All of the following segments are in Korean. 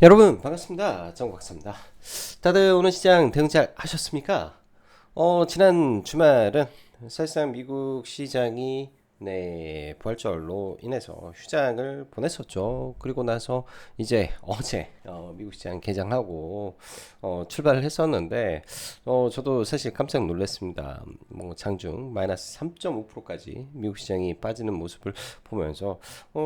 여러분 반갑습니다. 정박사입니다. 다들 오늘 시장 대응 잘 하셨습니까? 지난 주말은 사실상 미국 시장이 부활절로 인해서 휴장을 보냈었죠. 그리고 나서 이제 어제 미국 시장 개장하고 출발을 했었는데 저도 사실 깜짝 놀랐습니다. 뭐 장중 마이너스 3.5%까지 미국 시장이 빠지는 모습을 보면서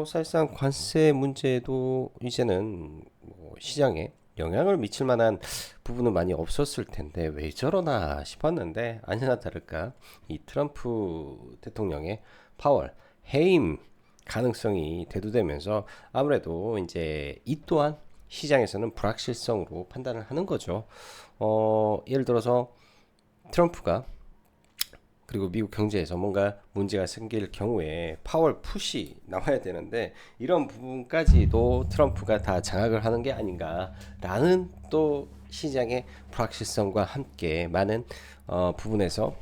사실상 관세 문제도 이제는 뭐 시장에 영향을 미칠 만한 부분은 많이 없었을 텐데 왜 저러나 싶었는데 아니나 다를까 이 트럼프 대통령의 파월 해임 가능성이 대두되면서 아무래도 이제 이 또한 시장에서는 불확실성으로 판단을 하는 거죠. 예를 들어서 트럼프가 그리고 미국 경제에서 뭔가 문제가 생길 경우에 파월 푸시 나와야 되는데 이런 부분까지도 트럼프가 다 장악을 하는 게 아닌가라는 또 시장의 불확실성과 함께 많은 부분에서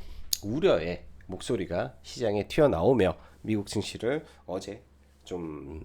우려의 목소리가 시장에 튀어나오며 미국 증시를 어제 좀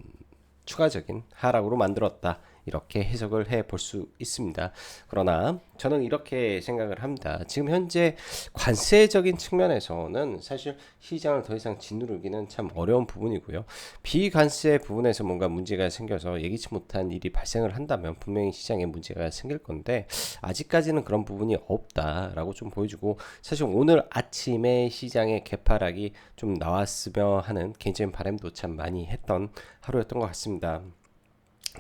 추가적인 하락으로 만들었다. 이렇게 해석을 해 볼 수 있습니다. 그러나 저는 이렇게 생각을 합니다. 지금 현재 관세적인 측면에서는 사실 시장을 더 이상 짓누르기는 참 어려운 부분이고요. 비관세 부분에서 뭔가 문제가 생겨서 예기치 못한 일이 발생을 한다면 분명히 시장에 문제가 생길 건데 아직까지는 그런 부분이 없다라고 좀 보여주고 사실 오늘 아침에 시장의 개파락이 좀 나왔으며 하는 개인적인 바람도 참 많이 했던 하루였던 것 같습니다.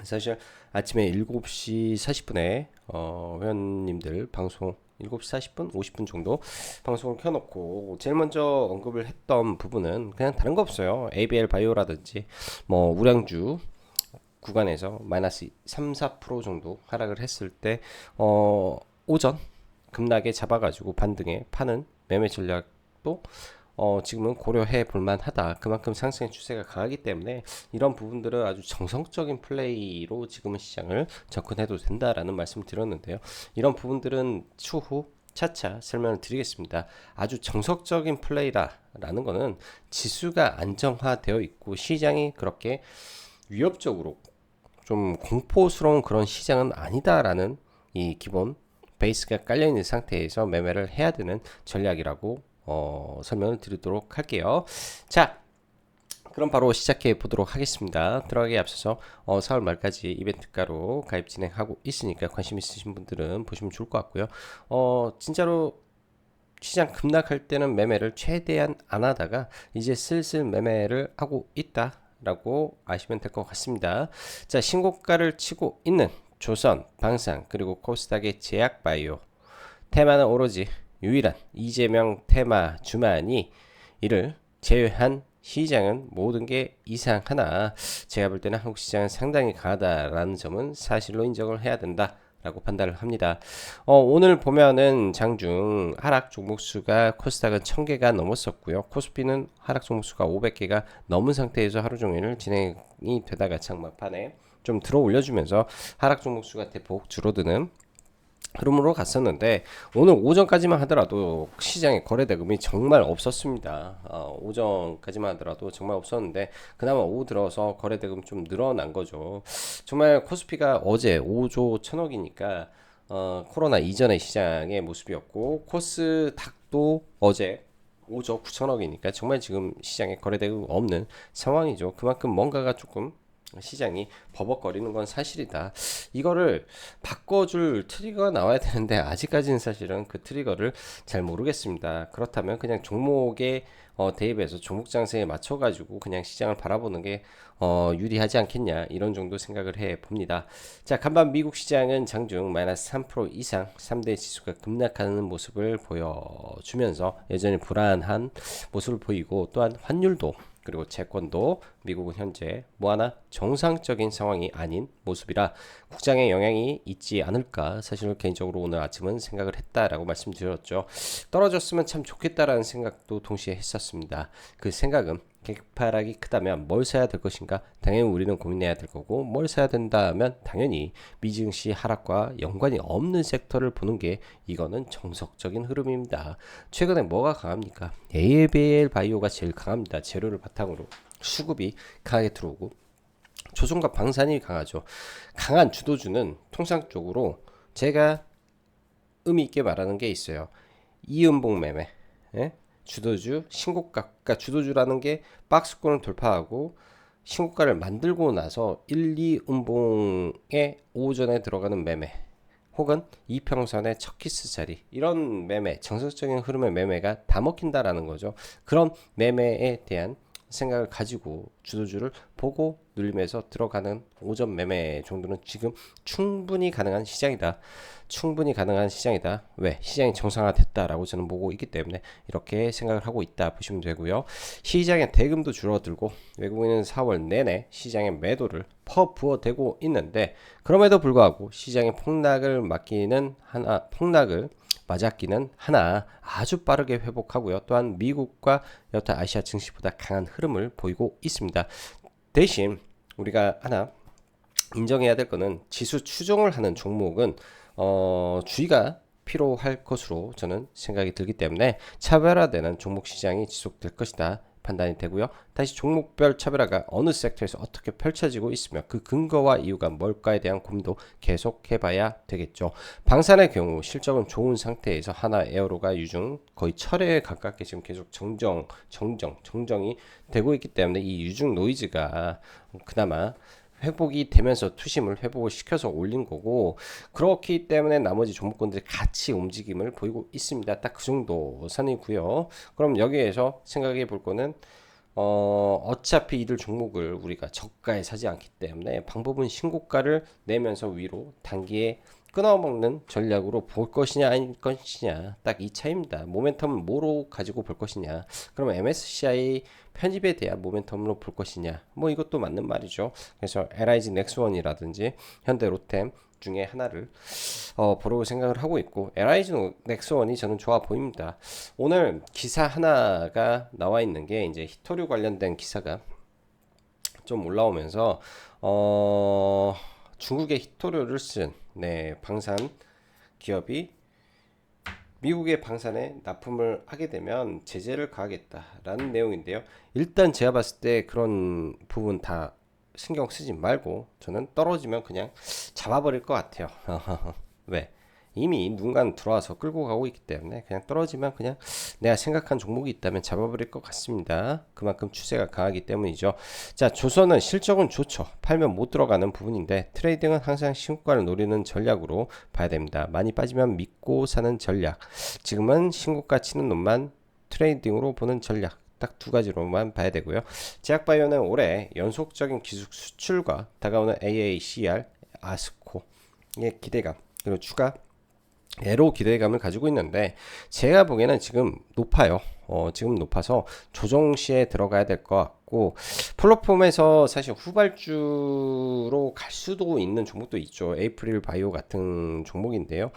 사실 아침에 7시 40분에 회원님들 방송 7시 40분, 50분 정도 방송을 켜놓고 제일 먼저 언급을 했던 부분은 그냥 다른 거 없어요. ABL 바이오라든지 뭐 우량주 구간에서 마이너스 3, 4% 정도 하락을 했을 때 오전 급락에 잡아가지고 반등에 파는 매매 전략도 지금은 고려해 볼 만하다. 그만큼 상승의 추세가 강하기 때문에 이런 부분들은 아주 정성적인 플레이로 지금은 시장을 접근해도 된다라는 말씀을 드렸는데요. 이런 부분들은 추후 차차 설명을 드리겠습니다. 아주 정석적인 플레이라는 거는 지수가 안정화되어 있고 시장이 그렇게 위협적으로 좀 공포스러운 그런 시장은 아니다라는 이 기본 베이스가 깔려 있는 상태에서 매매를 해야 되는 전략이라고 설명을 드리도록 할게요. 자, 그럼 바로 시작해 보도록 하겠습니다. 들어가기에 앞서서 4월 말까지 이벤트가로 가입 진행하고 있으니까 관심 있으신 분들은 보시면 좋을 것 같고요. 진짜로 시장 급락할 때는 매매를 최대한 안 하다가 이제 슬슬 매매를 하고 있다라고 아시면 될 것 같습니다. 자, 신고가를 치고 있는 조선, 방산, 그리고 코스닥의 제약바이오 테마는 오로지 유일한 이재명 테마 주만이 이를 제외한 시장은 모든 게 이상하나 제가 볼 때는 한국 시장은 상당히 강하다라는 점은 사실로 인정을 해야 된다. 라고 판단을 합니다. 오늘 보면은 장중 하락 종목수가 코스닥은 1000개가 넘었었고요. 코스피는 하락 종목수가 500개가 넘은 상태에서 하루 종일 진행이 되다가 장막판에 좀 들어 올려주면서 하락 종목수가 대폭 줄어드는 흐름으로 갔었는데 오늘 오전까지만 하더라도 시장에 거래 대금이 정말 없었습니다. 오전까지만 하더라도 정말 없었는데 그나마 오후 들어서 거래 대금 좀 늘어난 거죠. 정말 코스피가 어제 5조 1000억이니까 코로나 이전의 시장의 모습이었고 코스닥도 어제 5조 9천억이니까 정말 지금 시장에 거래대금 없는 상황이죠. 그만큼 뭔가가 조금 시장이 버벅거리는 건 사실이다. 이거를 바꿔줄 트리거가 나와야 되는데 아직까지는 사실은 그 트리거를 잘 모르겠습니다. 그렇다면 그냥 종목에 대입해서 종목 장세에 맞춰가지고 그냥 시장을 바라보는 게 유리하지 않겠냐 이런 정도 생각을 해 봅니다. 자, 간밤 미국 시장은 장중 마이너스 3% 이상 3대 지수가 급락하는 모습을 보여주면서 여전히 불안한 모습을 보이고 또한 환율도 그리고 채권도 미국은 현재 뭐 하나 정상적인 상황이 아닌 모습이라 국장의 영향이 있지 않을까 사실 개인적으로 오늘 아침은 생각을 했다라고 말씀드렸죠. 떨어졌으면 참 좋겠다라는 생각도 동시에 했었습니다. 그 생각은 개파락이 크다면 뭘 사야 될 것인가? 당연히 우리는 고민해야 될 거고 뭘 사야 된다면 당연히 미증시 하락과 연관이 없는 섹터를 보는 게 이거는 정석적인 흐름입니다. 최근에 뭐가 강합니까? ABL 바이오가 제일 강합니다. 재료를 바탕으로 수급이 강하게 들어오고 조선과 방산이 강하죠. 강한 주도주는 통상적으로 제가 의미 있게 말하는 게 있어요. 이음봉 매매. 예? 주도주, 신고가. 그러니까 주도주라는 게 박스권을 돌파하고 신고가를 만들고 나서 1, 2음봉에 오전에 들어가는 매매. 혹은 이평선의 첫 키스 자리. 이런 매매, 정석적인 흐름의 매매가 다 먹힌다라는 거죠. 그런 매매에 대한 생각을 가지고 주도주를 보고 눌림에서 들어가는 오전 매매 정도는 지금 충분히 가능한 시장이다. 충분히 가능한 시장이다. 왜? 시장이 정상화됐다라고 저는 보고 있기 때문에 이렇게 생각을 하고 있다 보시면 되고요. 시장의 대금도 줄어들고 외국인은 4월 내내 시장의 매도를 퍼부어대고 있는데 그럼에도 불구하고 시장의 폭락을 맞았기는 하나 아주 빠르게 회복하고요. 또한 미국과 여타 아시아 증시보다 강한 흐름을 보이고 있습니다. 대신 우리가 하나 인정해야 될 거는 지수 추종을 하는 종목은 주의가 필요할 것으로 저는 생각이 들기 때문에 차별화되는 종목 시장이 지속될 것이다 판단이 되고요. 다시 종목별 차별화가 어느 섹터에서 어떻게 펼쳐지고 있으며 그 근거와 이유가 뭘까에 대한 고민도 계속 해봐야 되겠죠. 방산의 경우 실적은 좋은 상태에서 하나 에어로가 유중 거의 철회에 가깝게 지금 계속 정정이 되고 있기 때문에 이 유중 노이즈가 그나마 회복이 되면서 투심을 회복을 시켜서 올린 거고 그렇기 때문에 나머지 종목군들이 같이 움직임을 보이고 있습니다. 딱 그 정도 선이고요. 그럼 여기에서 생각해 볼 거는 어차피 이들 종목을 우리가 저가에 사지 않기 때문에 방법은 신고가를 내면서 위로 단기에 끊어먹는 전략으로 볼 것이냐 아닐 것이냐 딱 이 차이입니다. 모멘텀을 뭐로 가지고 볼 것이냐 그러면 MSCI 편입에 대한 모멘텀으로 볼 것이냐 뭐 이것도 맞는 말이죠. 그래서 LIG 넥스원이라든지 현대 로템 중에 하나를 보려고 생각을 하고 있고 LIG 넥스원이 저는 좋아 보입니다. 오늘 기사 하나가 나와 있는 게 이제 히토류 관련된 기사가 좀 올라오면서 중국의 히토류를 쓴 방산 기업이 미국의 방산에 납품을 하게 되면 제재를 가하겠다라는 내용인데요. 일단 제가 봤을 때 그런 부분 다 신경 쓰지 말고 저는 떨어지면 그냥 잡아버릴 것 같아요. 왜? 이미 누군가는 들어와서 끌고 가고 있기 때문에 그냥 떨어지면 그냥 내가 생각한 종목이 있다면 잡아버릴 것 같습니다. 그만큼 추세가 강하기 때문이죠. 자, 조선은 실적은 좋죠. 팔면 못 들어가는 부분인데 트레이딩은 항상 신고가를 노리는 전략으로 봐야 됩니다. 많이 빠지면 믿고 사는 전략. 지금은 신고가 치는 놈만 트레이딩으로 보는 전략. 딱 두 가지로만 봐야 되고요. 제약바이오는 올해 연속적인 기술 수출과 다가오는 AACR, 아스코의 기대감 그리고 추가 애로 기대감을 가지고 있는데 제가 보기에는 지금 높아요. 지금 높아서 조정 시에 들어가야 될 것 같고 플랫폼에서 사실 후발주로 갈 수도 있는 종목도 있죠. 에이프릴 바이오 같은 종목인데요.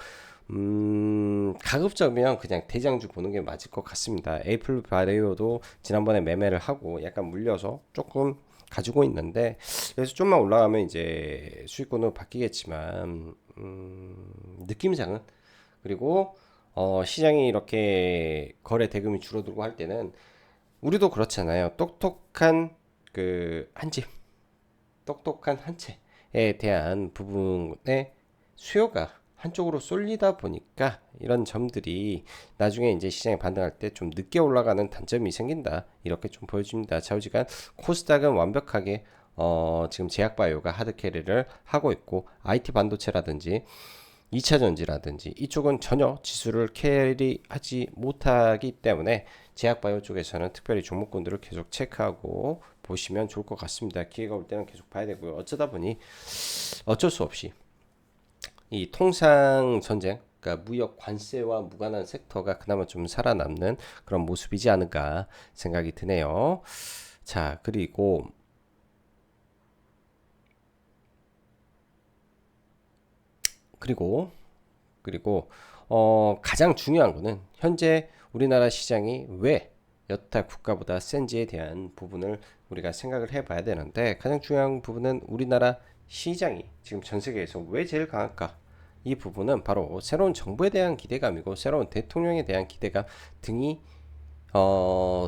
가급적이면 그냥 대장주 보는 게 맞을 것 같습니다. 에이프릴 바이오도 지난번에 매매를 하고 약간 물려서 조금 가지고 있는데 그래서 좀만 올라가면 이제 수익권으로 바뀌겠지만 느낌상은 그리고 시장이 이렇게 거래 대금이 줄어들고 할 때는 우리도 그렇잖아요. 똑똑한 똑똑한 한 채에 대한 부분의 수요가 한쪽으로 쏠리다 보니까 이런 점들이 나중에 이제 시장에 반등할 때 좀 늦게 올라가는 단점이 생긴다. 이렇게 좀 보여줍니다. 좌우지간 코스닥은 완벽하게 지금 제약바이오가 하드캐리를 하고 있고 IT 반도체라든지 2차 전지라든지 이쪽은 전혀 지수를 캐리하지 못하기 때문에 제약바이오 쪽에서는 특별히 종목군들을 계속 체크하고 보시면 좋을 것 같습니다. 기회가 올 때는 계속 봐야 되고요. 어쩌다 보니 어쩔 수 없이 이 통상 전쟁, 그러니까 무역 관세와 무관한 섹터가 그나마 좀 살아남는 그런 모습이지 않을까 생각이 드네요. 자, 그리고 가장 중요한 거는 현재 우리나라 시장이 왜 여타 국가보다 센지에 대한 부분을 우리가 생각을 해봐야 되는데 가장 중요한 부분은 우리나라 시장이 지금 전 세계에서 왜 제일 강할까? 이 부분은 바로 새로운 정부에 대한 기대감이고 새로운 대통령에 대한 기대감 등이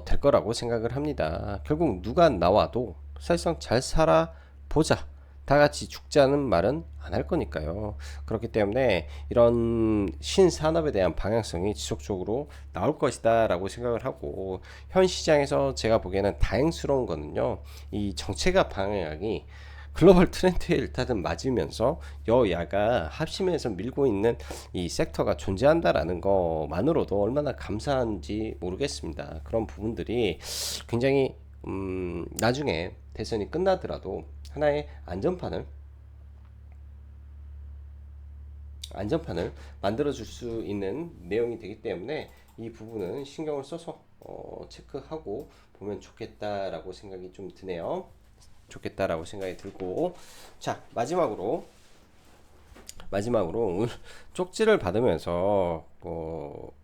될 거라고 생각을 합니다. 결국 누가 나와도 사실상 잘 살아 보자, 다 같이 죽자는 말은 안 할 거니까요. 그렇기 때문에 이런 신산업에 대한 방향성이 지속적으로 나올 것이다 라고 생각을 하고, 현 시장에서 제가 보기에는 다행스러운 거는요, 이 정체가 방향이 글로벌 트렌드에 일단은 맞으면서 여야가 합심해서 밀고 있는 이 섹터가 존재한다라는 것만으로도 얼마나 감사한지 모르겠습니다. 그런 부분들이 굉장히 나중에 대선이 끝나더라도 하나의 안전판을 만들어 줄 수 있는 내용이 되기 때문에 이 부분은 신경을 써서 체크하고 보면 좋겠다라고 생각이 좀 드네요. 좋겠다라고 생각이 들고, 자, 마지막으로 오늘 쪽지를 받으면서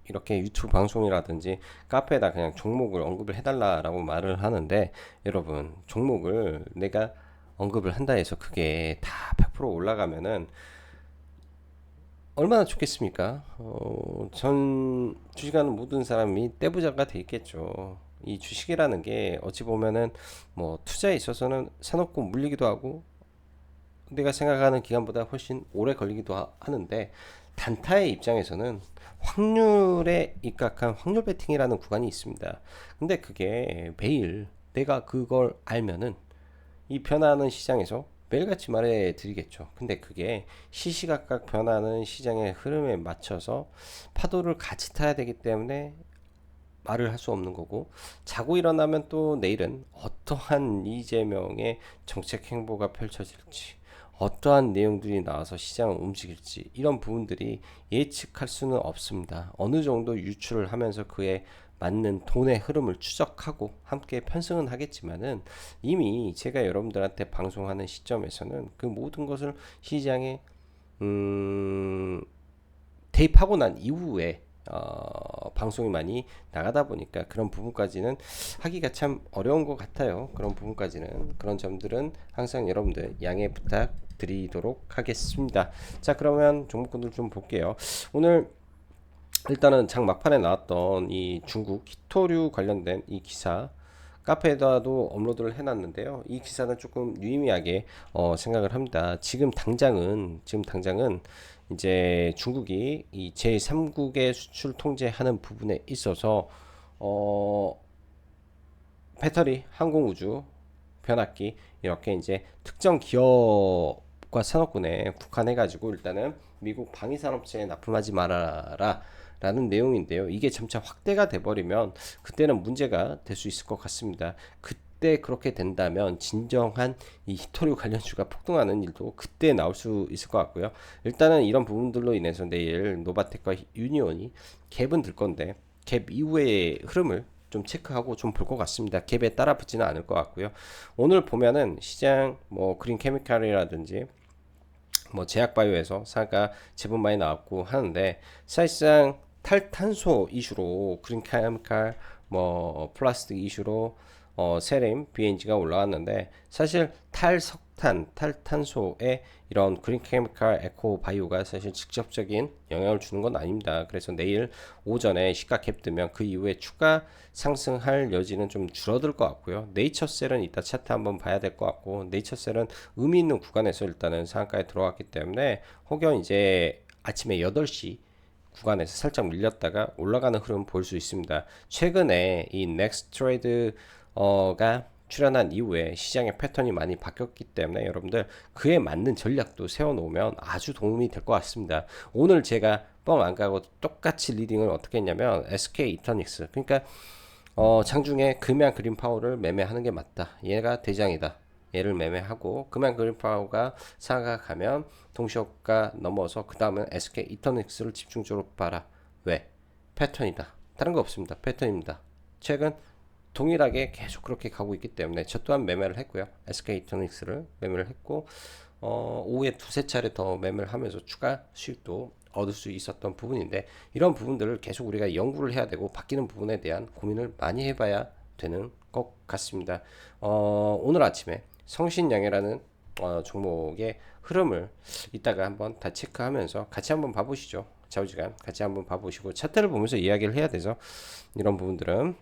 이렇게 유튜브 방송이라든지 카페에다 그냥 종목을 언급을 해달라라고 말을 하는데, 여러분, 종목을 내가 언급을 한다 해서 그게 다 100% 올라가면은 얼마나 좋겠습니까? 전 주식하는 모든 사람이 떼부자가 돼 있겠죠. 이 주식이라는 게 어찌 보면은 뭐 투자에 있어서는 사놓고 물리기도 하고 내가 생각하는 기간보다 훨씬 오래 걸리기도 하는데, 단타의 입장에서는 확률에 입각한 확률 베팅이라는 구간이 있습니다. 근데 그게 매일 내가 그걸 알면은 이 변화하는 시장에서 매일같이 말해 드리겠죠. 근데 그게 시시각각 변하는 시장의 흐름에 맞춰서 파도를 같이 타야 되기 때문에 말을 할 수 없는 거고, 자고 일어나면 또 내일은 어떠한 이재명의 정책 행보가 펼쳐질지, 어떠한 내용들이 나와서 시장을 움직일지, 이런 부분들이 예측할 수는 없습니다. 어느 정도 유출을 하면서 그에 맞는 돈의 흐름을 추적하고 함께 편승은 하겠지만은, 이미 제가 여러분들한테 방송하는 시점에서는 그 모든 것을 시장에 음, 대입하고 난 이후에 방송이 많이 나가다 보니까 그런 부분까지는 하기가 참 어려운 것 같아요. 그런 부분까지는, 그런 점들은 항상 여러분들 양해 부탁드리도록 하겠습니다. 자, 그러면 종목군들 좀 볼게요. 오늘 일단은 장 막판에 나왔던 이 중국 히토류 관련된 이 기사 카페에다도 업로드를 해놨는데요. 이 기사는 조금 유의미하게 생각을 합니다. 지금 당장은 이제 중국이 이 제3국의 수출 통제하는 부분에 있어서 어, 배터리, 항공우주, 변압기 이렇게 이제 특정 기업과 산업군에 국한해가지고 일단은 미국 방위산업체에 납품하지 말아라 라는 내용인데요. 이게 점차 확대가 돼버리면 그때는 문제가 될 수 있을 것 같습니다. 그때 그렇게 된다면 진정한 이 히토류 관련주가 폭등하는 일도 그때 나올 수 있을 것 같고요. 일단은 이런 부분들로 인해서 내일 노바텍과 유니온이 갭은 들 건데, 갭 이후의 흐름을 좀 체크하고 좀 볼 것 같습니다. 갭에 따라 붙지는 않을 것 같고요. 오늘 보면은 시장 뭐 그린 케미칼이라든지 뭐 제약바이오에서 상가 제법 많이 나왔고 하는데, 사실상 탈탄소 이슈로 그린 케미칼, 뭐 플라스틱 이슈로 세림, BNG가 올라왔는데, 사실 탈석탄, 탈탄소에 이런 그린 케미칼, 에코 바이오가 사실 직접적인 영향을 주는 건 아닙니다. 그래서 내일 오전에 시가 갭 뜨면 그 이후에 추가 상승할 여지는 좀 줄어들 것 같고요. 네이처셀은 이따 차트 한번 봐야 될 것 같고, 네이처셀은 의미 있는 구간에서 일단은 상한가에 들어왔기 때문에 혹여 이제 아침에 8시 구간에서 살짝 밀렸다가 올라가는 흐름 볼 수 있습니다. 최근에 이 넥스트 트레이드가 출연한 이후에 시장의 패턴이 많이 바뀌었기 때문에 여러분들 그에 맞는 전략도 세워놓으면 아주 도움이 될 것 같습니다. 오늘 제가 뻥 안 가고 똑같이 리딩을 어떻게 했냐면 SK 이터닉스, 그러니까 장중에 금양 그린파워를 매매하는 게 맞다, 얘가 대장이다, 얘를 매매하고 금양 그린파워가 상각하면 동시효과 넘어서 그 다음은 SK 이터닉스를 집중적으로 봐라. 왜? 패턴이다, 다른 거 없습니다. 패턴입니다. 최근 동일하게 계속 그렇게 가고 있기 때문에 저 또한 매매를 했고요. SK 이터닉스를 매매를 했고, 오후에 두세 차례 더 매매를 하면서 추가 수익도 얻을 수 있었던 부분인데, 이런 부분들을 계속 우리가 연구를 해야 되고 바뀌는 부분에 대한 고민을 많이 해봐야 되는 것 같습니다. 오늘 아침에 성신양해라는 종목의 흐름을 이따가 한번 다 체크하면서 같이 한번 봐보시죠. 좌우지간 같이 한번 봐보시고 차트를 보면서 이야기를 해야 돼서 이런 부분들은.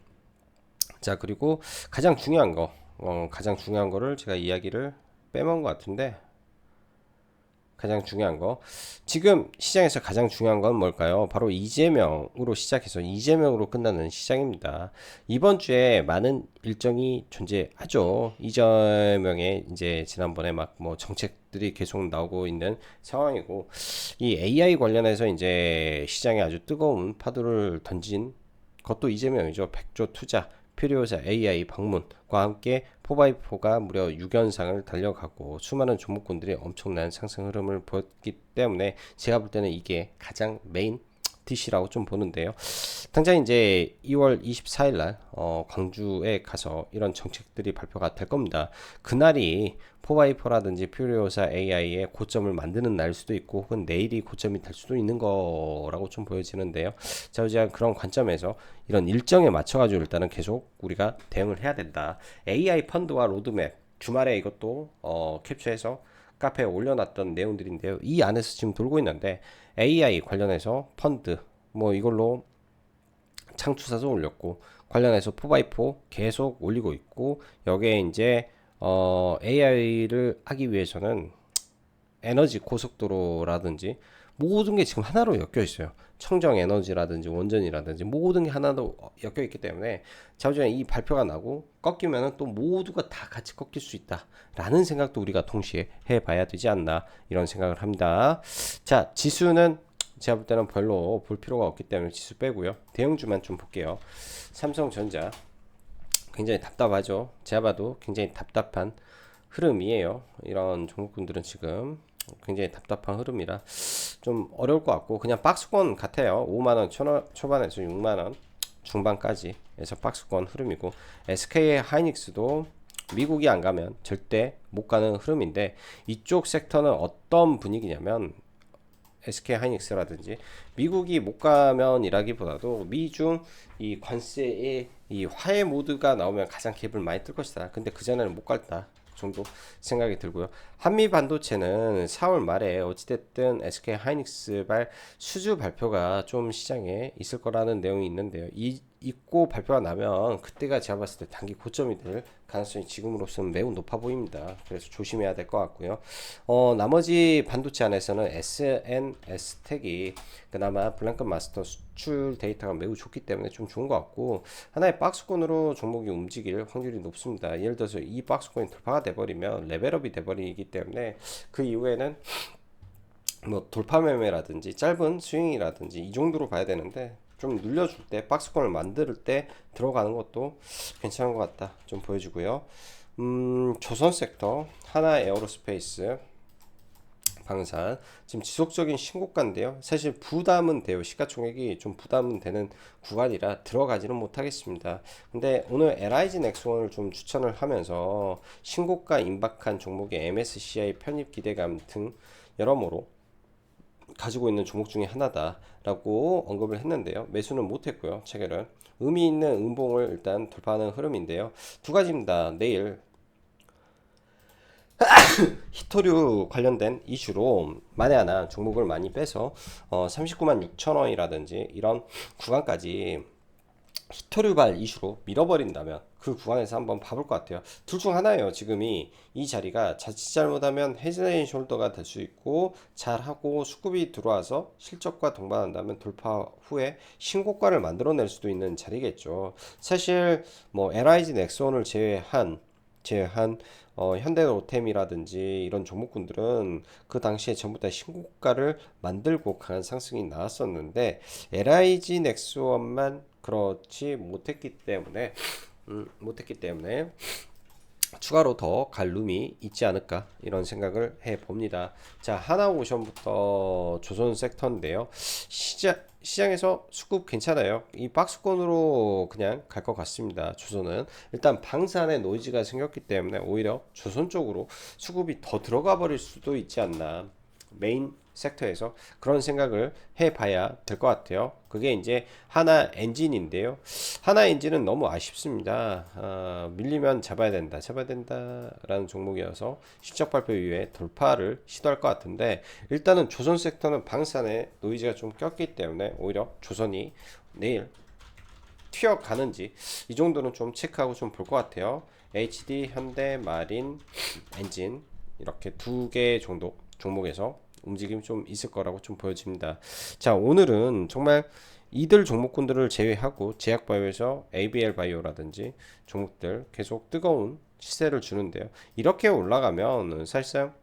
자, 그리고 가장 중요한 거를 제가 이야기를 빼먹은 것 같은데, 가장 중요한 거 지금 시장에서 가장 중요한 건 뭘까요? 바로 이재명으로 시작해서 이재명으로 끝나는 시장입니다. 이번 주에 많은 일정이 존재하죠. 이재명의 이제 지난번에 막 뭐 정책들이 계속 나오고 있는 상황이고, 이 AI 관련해서 이제 시장에 아주 뜨거운 파도를 던진 그것도 이재명이죠. 백조 투자, 퓨리오사 AI 방문과 함께 4x4가 무려 6연상을 달려가고 수많은 종목군들이 엄청난 상승 흐름을 보였기 때문에 제가 볼 때는 이게 가장 메인 DC라고 좀 보는데요. 당장 이제 2월 24일 날 광주에 가서 이런 정책들이 발표가 될 겁니다. 그날이 4x4라든지 퓨리오사 AI의 고점을 만드는 날일 수도 있고 혹은 내일이 고점이 될 수도 있는 거라고 좀 보여지는데요. 자, 이제 그런 관점에서 이런 일정에 맞춰가지고 일단은 계속 우리가 대응을 해야 된다. AI 펀드와 로드맵 주말에 이것도 캡처해서 카페에 올려놨던 내용들인데요. 이 안에서 지금 돌고 있는데 AI 관련해서 펀드 뭐 이걸로 창투사도 올렸고 관련해서 4x4 계속 올리고 있고, 여기에 이제 AI를 하기 위해서는 에너지 고속도로라든지 모든 게 지금 하나로 엮여 있어요. 청정 에너지라든지 원전이라든지 모든 게 하나로 엮여 있기 때문에 자우지간 이 발표가 나고 꺾이면은 또 모두가 다 같이 꺾일 수 있다라는 생각도 우리가 동시에 해봐야 되지 않나, 이런 생각을 합니다. 자, 지수는 제가 볼 때는 별로 볼 필요가 없기 때문에 지수 빼고요. 대형주만 좀 볼게요. 삼성전자 굉장히 답답하죠. 제가 봐도 굉장히 답답한 흐름이에요. 이런 종목군들은 지금 굉장히 답답한 흐름이라 좀 어려울 것 같고 그냥 박스권 같아요. 5만원 초반에서 6만원 중반까지 해서 박스권 흐름이고, SK 하이닉스도 미국이 안 가면 절대 못 가는 흐름인데, 이쪽 섹터는 어떤 분위기냐면 SK 하이닉스라든지 미국이 못 가면이라기보다도 미중 이 관세의 이 화해 모드가 나오면 가장 갭을 많이 뜰 것이다. 근데 그 전에는 못 갈다 정도 생각이 들고요. 한미 반도체는 4월 말에 어찌됐든 SK 하이닉스 수주 발표가 좀 시장에 있을 거라는 내용이 있는데요. 있고 발표가 나면 그때가 제가 봤을 때 단기 고점이 될 가능성이 지금으로서는 매우 높아 보입니다. 그래서 조심해야 될 것 같고요. 나머지 반도체 안에서는 SNS텍이 그나마 블랭크 마스터 수출 데이터가 매우 좋기 때문에 좀 좋은 것 같고, 하나의 박스권으로 종목이 움직일 확률이 높습니다. 예를 들어서 이 박스권이 돌파가 돼버리면 레벨업이 돼버리기 때문에 그 이후에는 뭐 돌파 매매라든지 짧은 스윙이라든지 이 정도로 봐야 되는데, 좀 눌려줄 때 박스권을 만들 때 들어가는 것도 괜찮은 것 같다 좀 보여주고요. 조선 섹터 하나 에어로스페이스 방산 지금 지속적인 신고가인데요. 사실 부담은 돼요. 시가총액이 좀 부담은 되는 구간이라 들어가지는 못하겠습니다. 근데 오늘 LIG 넥스원을 좀 추천을 하면서 신고가 임박한 종목의 MSCI 편입 기대감 등 여러모로 가지고 있는 종목 중에 하나다라고 언급을 했는데요. 매수는 못했고요. 체결은 의미 있는 음봉을 일단 돌파하는 흐름인데요. 두 가지입니다. 내일 히토류 관련된 이슈로 만에 하나 종목을 많이 빼서 39만 6천 원이라든지 이런 구간까지 히토류발 이슈로 밀어버린다면 그 구간에서 한번 봐볼 것 같아요. 둘 중 하나예요. 지금이 이 자리가 자칫 잘못하면 헤드앤숄더가 될 수 있고, 잘하고 수급이 들어와서 실적과 동반한다면 돌파 후에 신고가를 만들어낼 수도 있는 자리겠죠. 사실 뭐 LIG 넥스원을 제외한 현대로템이라든지 이런 종목군들은 그 당시에 전부 다 신고가를 만들고 강한 상승이 나왔었는데, LIG 넥스원만 그렇지 못했기 때문에 추가로 더 갈 룸이 있지 않을까, 이런 생각을 해 봅니다. 자, 하나오션부터 조선 섹터인데요. 시장에서 수급 괜찮아요. 이 박스권으로 그냥 갈 것 같습니다. 조선은 일단 방산에 노이즈가 생겼기 때문에 오히려 조선 쪽으로 수급이 더 들어가 버릴 수도 있지 않나, 메인 섹터에서 그런 생각을 해봐야 될 것 같아요. 그게 이제 하나 엔진인데요. 하나 엔진은 너무 아쉽습니다. 밀리면 잡아야 된다라는 종목이어서 실적 발표 이후에 돌파를 시도할 것 같은데, 일단은 조선 섹터는 방산에 노이즈가 좀 꼈기 때문에 오히려 조선이 내일 튀어가는지 이 정도는 좀 체크하고 좀 볼 것 같아요. HD, 현대, 마린, 엔진 이렇게 두 개 정도 종목에서 움직임이 좀 있을 거라고 좀 보여집니다. 자, 오늘은 정말 이들 종목군들을 제외하고 제약바이오에서 ABL 바이오라든지 종목들 계속 뜨거운 시세를 주는데요. 이렇게 올라가면 사실상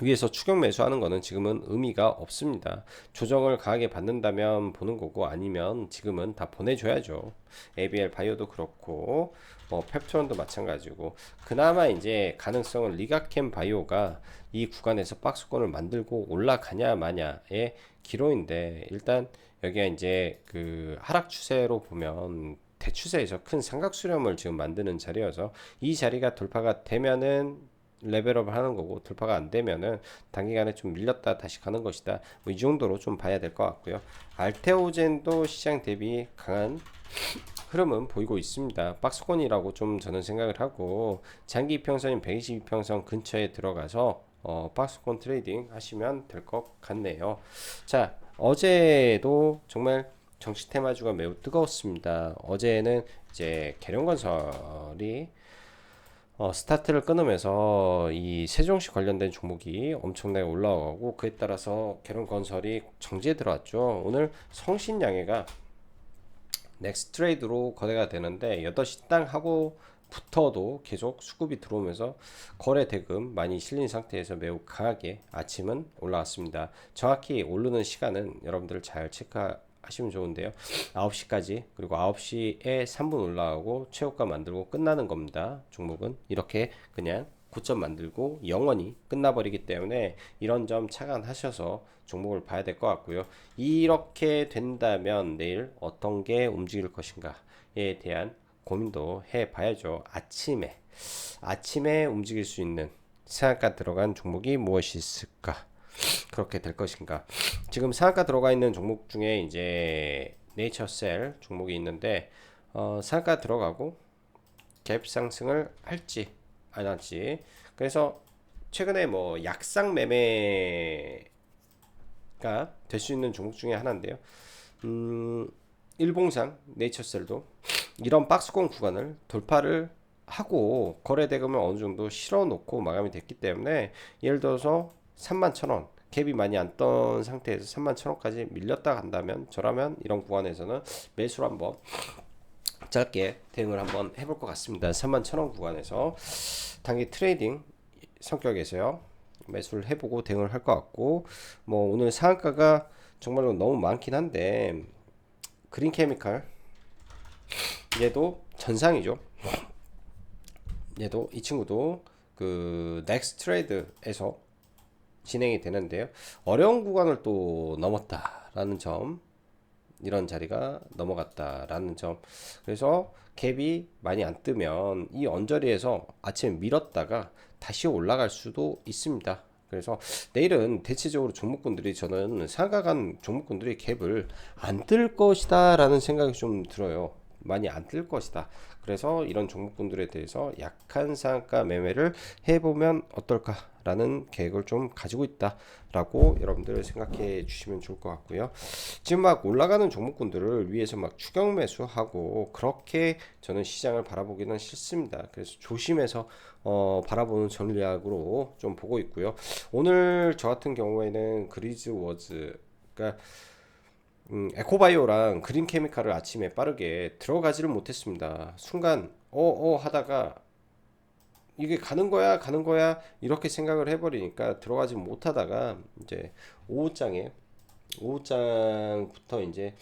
위에서 추격 매수하는 거는 지금은 의미가 없습니다. 조정을 강하게 받는다면 보는 거고, 아니면 지금은 다 보내줘야죠. ABL 바이오도 그렇고 뭐 펩톤도 마찬가지고, 그나마 이제 가능성은 리가캠 바이오가 이 구간에서 박스권을 만들고 올라가냐 마냐의 기로인데, 일단 여기가 이제 그 하락 추세로 보면 대추세에서 큰 삼각 수렴을 지금 만드는 자리여서, 이 자리가 돌파가 되면은 레벨업을 하는 거고, 돌파가 안 되면은 단기간에 좀 밀렸다 다시 가는 것이다. 뭐 이 정도로 좀 봐야 될 것 같고요. 알테오젠도 시장 대비 강한 흐름은 보이고 있습니다. 박스권이라고 좀 저는 생각을 하고, 장기 이평선인 122평선 근처에 들어가서 박스권 트레이딩 하시면 될 것 같네요. 자, 어제도 정말 정치 테마주가 매우 뜨거웠습니다. 어제는 이제 계룡건설이 스타트를 끊으면서 이 세종시 관련된 종목이 엄청나게 올라가고, 그에 따라서 계룡건설이 정지에 들어왔죠. 오늘 성신양해가 넥스트 트레이드로 거래가 되는데, 8시 땅 하고 부터도 계속 수급이 들어오면서 거래 대금 많이 실린 상태에서 매우 강하게 아침은 올라왔습니다. 정확히 오르는 시간은 여러분들 잘 체크하시면 좋은데요. 9시까지, 그리고 9시에 3분 올라가고 최고가 만들고 끝나는 겁니다. 종목은 이렇게 그냥 고점 만들고 영원히 끝나버리기 때문에 이런 점 착안하셔서 종목을 봐야 될 것 같고요. 이렇게 된다면 내일 어떤 게 움직일 것인가에 대한 고민도 해 봐야죠. 아침에 움직일 수 있는 상한가 들어간 종목이 무엇이 있을까? 그렇게 될 것인가? 지금 상한가 들어가 있는 종목 중에 이제 네이처셀 종목이 있는데, 상한가 들어가고 갭 상승을 할지 안 할지. 그래서 최근에 뭐 약상 매매가 될 수 있는 종목 중에 하나인데요. 일봉상 네이처셀도 이런 박스권 구간을 돌파를 하고 거래 대금을 어느 정도 실어 놓고 마감이 됐기 때문에, 예를 들어서 31,000원 갭이 많이 안 떤 상태에서 31,000원까지 밀렸다 간다면, 저라면 이런 구간에서는 매수를 한번 짧게 대응을 한번 해볼 것 같습니다. 31,000원 구간에서 단기 트레이딩 성격에서요, 매수를 해보고 대응을 할 것 같고, 뭐 오늘 상한가가 정말로 너무 많긴 한데, 그린케미칼 얘도 전상이죠. 얘도, 이 친구도 그 넥스트 트레이드에서 진행이 되는데요. 어려운 구간을 또 넘었다라는 점, 이런 자리가 넘어갔다라는 점. 그래서 갭이 많이 안 뜨면 이 언저리에서 아침에 밀었다가 다시 올라갈 수도 있습니다. 그래서 내일은 대체적으로 종목군들이, 저는 상가간 종목군들이 갭을 안 뜰 것이다 라는 생각이 좀 들어요. 많이 안 뜰 것이다. 그래서 이런 종목군들에 대해서 약한 상가 매매를 해보면 어떨까라는 계획을 좀 가지고 있다라고 여러분들 생각해 주시면 좋을 것 같고요. 지금 막 올라가는 종목군들을 위해서 막 추격 매수하고 그렇게 저는 시장을 바라보기는 싫습니다. 그래서 조심해서 바라보는 전략으로 좀 보고 있고요. 오늘 저 같은 경우에는 그리즈워즈, 그러니까 에코바이오랑 그린케미칼을 아침에 빠르게 들어가지를 못했습니다. 순간 하다가 이게 가는 거야 이렇게 생각을 해버리니까 들어가지 못하다가, 이제 오후장에 오후장부터 이제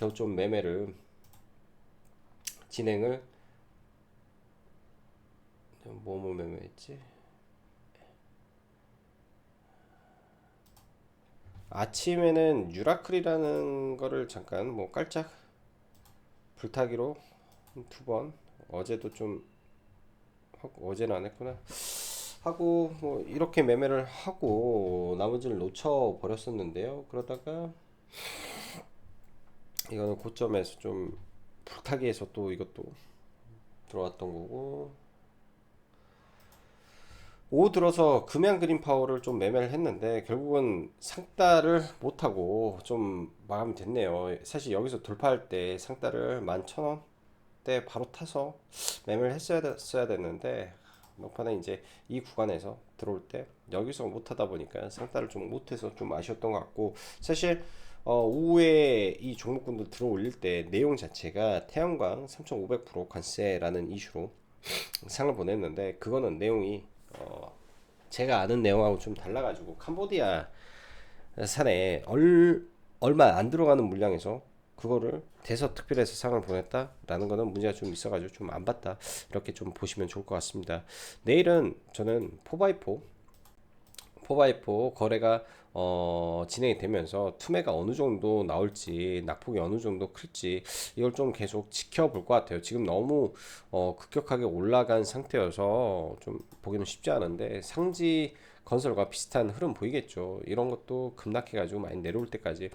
더 좀 매매를 진행을, 뭐뭐 매매했지? 아침에는 유라클이라는 거를 잠깐 뭐 깔짝 불타기로 2번, 어제도 좀 하고, 어제는 안 했구나 하고, 뭐 이렇게 매매를 하고 나머지를 놓쳐 버렸었는데요. 그러다가 이거는 고점에서 좀 불타기해서 또 이것도 들어왔던 거고, 오후 들어서 금양 그린 파워를 좀 매매를 했는데 결국은 상따를 못하고 좀 마감이 됐네요. 사실 여기서 돌파할 때 상따를 11,000원대 바로 타서 매매를 했어야 됐는데, 막판에 이제 이 구간에서 들어올 때 여기서 못하다 보니까 상따를 좀 못해서 좀 아쉬웠던 것 같고, 사실 오후에 이 종목군들 들어 올릴 때 내용 자체가 태양광 3,500% 관세라는 이슈로 상을 보냈는데, 그거는 내용이 제가 아는 내용하고 좀 달라가지고 캄보디아 산에 얼마 안 들어가는 물량에서 그거를 대서특별해서 상을 보냈다라는 거는 문제가 좀 있어가지고 좀 안 봤다, 이렇게 좀 보시면 좋을 것 같습니다. 내일은 저는 4x4 거래가 진행이 되면서 투매가 어느 정도 나올지, 낙폭이 어느 정도 클지, 이걸 좀 계속 지켜볼 것 같아요. 지금 너무 급격하게 올라간 상태여서 좀 보기는 쉽지 않은데, 상지 건설과 비슷한 흐름 보이겠죠. 이런 것도 급락해가지고 많이 내려올 때까지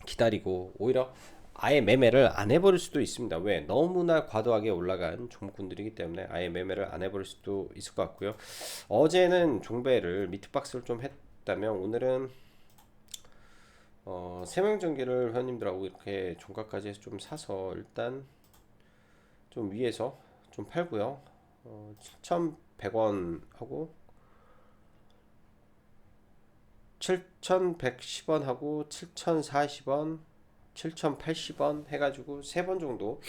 기다리고, 오히려 아예 매매를 안 해버릴 수도 있습니다. 왜? 너무나 과도하게 올라간 종목군들이기 때문에 아예 매매를 안 해버릴 수도 있을 것 같고요. 어제는 종배를 미트박스를 좀 했다면, 오늘은 세명전기를 회원님들하고 이렇게 종가까지 해서 좀 사서 일단 좀 위에서 좀 팔고요. 7,100원 하고 7,110원 하고 7,040원 7,080원 해가지고 세 번 정도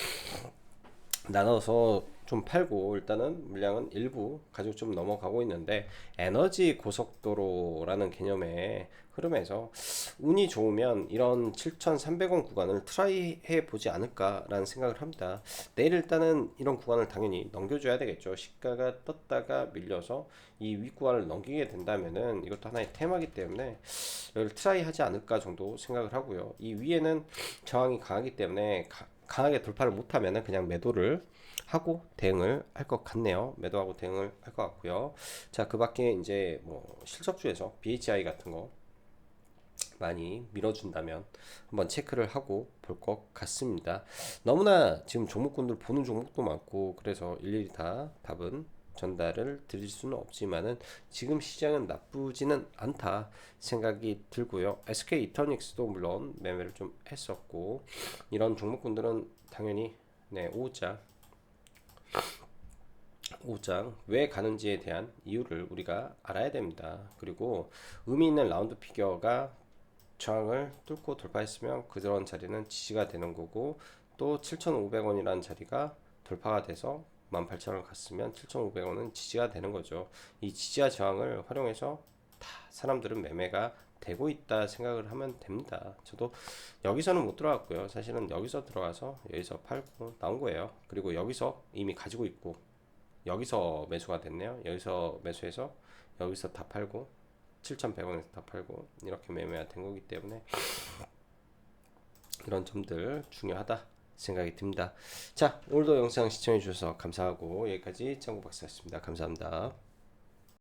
나눠서 좀 팔고, 일단은 물량은 일부 가지고 좀 넘어가고 있는데, 에너지 고속도로라는 개념의 흐름에서 운이 좋으면 이런 7,300원 구간을 트라이 해 보지 않을까라는 생각을 합니다. 내일 일단은 이런 구간을 당연히 넘겨줘야 되겠죠. 시가가 떴다가 밀려서 이 윗구간을 넘기게 된다면은 이것도 하나의 테마기 때문에 이걸 트라이 하지 않을까 정도 생각을 하고요. 이 위에는 저항이 강하기 때문에 강하게 돌파를 못하면은 그냥 매도를 하고 대응을 할 것 같네요. 매도하고 대응을 할 것 같고요. 자, 그 밖에 이제 뭐 실적주에서 BHI 같은 거 많이 밀어준다면 한번 체크를 하고 볼 것 같습니다. 너무나 지금 종목군들 보는 종목도 많고, 그래서 일일이 다 답은 전달을 드릴 수는 없지만은 지금 시장은 나쁘지는 않다 생각이 들고요. SK 이터닉스도 물론 매매를 좀 했었고, 이런 종목군들은 당연히 네, 오장 왜 가는지에 대한 이유를 우리가 알아야 됩니다. 그리고 의미 있는 라운드 피겨가 저항을 뚫고 돌파했으면 그런 자리는 지지가 되는 거고, 또 7,500원이라는 자리가 돌파가 돼서 18,000원 갔으면 7,500원은 지지가 되는 거죠. 이 지지와 저항을 활용해서 다 사람들은 매매가 되고 있다 생각을 하면 됩니다. 저도 여기서는 못 들어갔고요. 사실은 여기서 들어가서 여기서 팔고 나온 거예요. 그리고 여기서 이미 가지고 있고, 여기서 매수가 됐네요. 여기서 매수해서 여기서 다 팔고 7,100원에서 다 팔고 이렇게 매매가 된 거기 때문에 이런 점들 중요하다 생각이 듭니다. 자, 오늘도 영상 시청해 주셔서 감사하고, 여기까지 짱구 박사였습니다. 감사합니다.